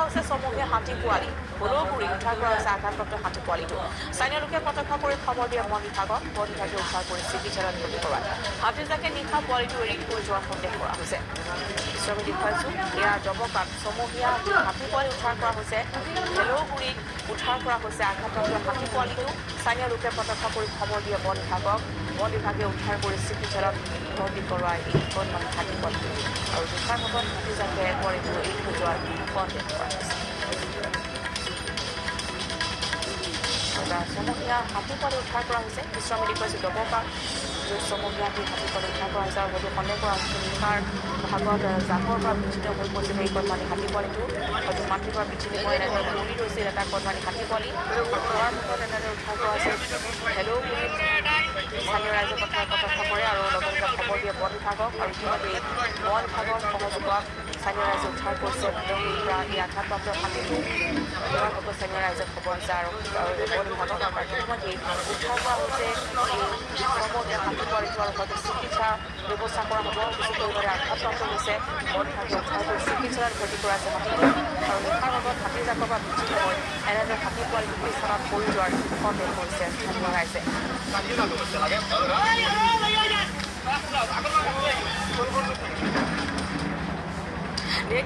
হৈছে চমুকে হাতী পোৱালি হ'লেও গুৰি উদ্ধাৰ কৰা হৈছে আঘাতপ্ৰাপ্ত হাতী পোৱালিটো স্থানীয় লোকে প্ৰত্যক্ষ কৰি খবৰ দিয়ে বন বিভাগক বন বিভাগে উদ্ধাৰ কৰি চিকিৎসালয়ত ভৰ্তি কৰোৱায় হাতীজাকে নিশা পোৱালিটো এৰি থৈ যোৱাৰ সন্দেহ কৰা হৈছে আমি দেখুৱাইছোঁ এয়া জবকাত চমহীয়া হাতী পোৱালি উদ্ধাৰ কৰা হৈছে হেলৌগুৰিত উদ্ধাৰ কৰা হৈছে আঘাতপ্ৰাপ্ত হাতী পোৱালিটো স্থানীয় লোকে প্ৰত্যক্ষ কৰি খবৰ দিয়ে বন বিভাগে উদ্ধাৰ কৰি চিকিৎসালয়ত ভৰ্তি কৰোৱাই এই বনমান হাতী পোৱালিটো আৰু নিশাৰ ভাগত হাতীজাকে পোৱালিটো এৰি থৈ যোৱাৰ সন্দেহ কৰা হৈছে চমহীয়া হাতী পোৱালি উদ্ধাৰ কৰা হৈছে আমি দেখুৱাইছোঁ জবকাত চমহীয়া হাতী পোৱালি উদ্ধাৰ কৰা হৈছে আৰু হয়তো সন্দেহ কৰা হৈছে নিশাৰ ভাগত জাকৰ পৰা বিচ্ছিন্ন হৈ পৰিছিল এই কণমানি হাতী পোৱালিটো হয়তো মাটিৰ পৰা বিচ্ছিন্ন হৈ এনেদৰে পৰি ৰৈছিল এটা কণমানি হাতী পোৱালি খোৱাৰ মুখত এনেদৰে উদ্ধাৰ কৰা হৈছে হেলৌগুৰিত স্থানীয় ৰাইজে প্ৰত্যক্ষ কৰে আৰু লগে লগে খবৰ দিয়ে বন বিভাগক আৰু ইতিমধ্যে বন বিভাগৰ সহযোগত স্থানীয় ৰাইজে উদ্ধাৰ কৰিছে হেলৌগুৰিৰ পৰা এই আঘাতপ্ৰাপ্ত হাতীটো খোৱাৰ মুখত স্থানীয় ৰাইজে খবৰ দিছে আৰু বন বিভাগক ইতিমধ্যে উদ্ধাৰ কৰা হৈছে এই চমহীয়া হাতী পোৱালিটো আৰু হয়তো চিকিৎসা ব্যৱস্থা কৰা হ'ব কিছু পৰিমাণে আঘাতপ্ৰাপ্ত হৈছে বন বিভাগে উদ্ধাৰ কৰি চিকিৎসালয়ত ভৰ্তি কৰাইছে হাতীটো আৰু নিশাৰ ভাগত হাতীজাকৰ পৰা বিচ্ছিন্ন হৈ এনেদৰে হাতী পোৱালিটো সেই স্থানত পৰি যোৱাৰ সন্দেহ কৰিছে স্থানীয় ৰাইজে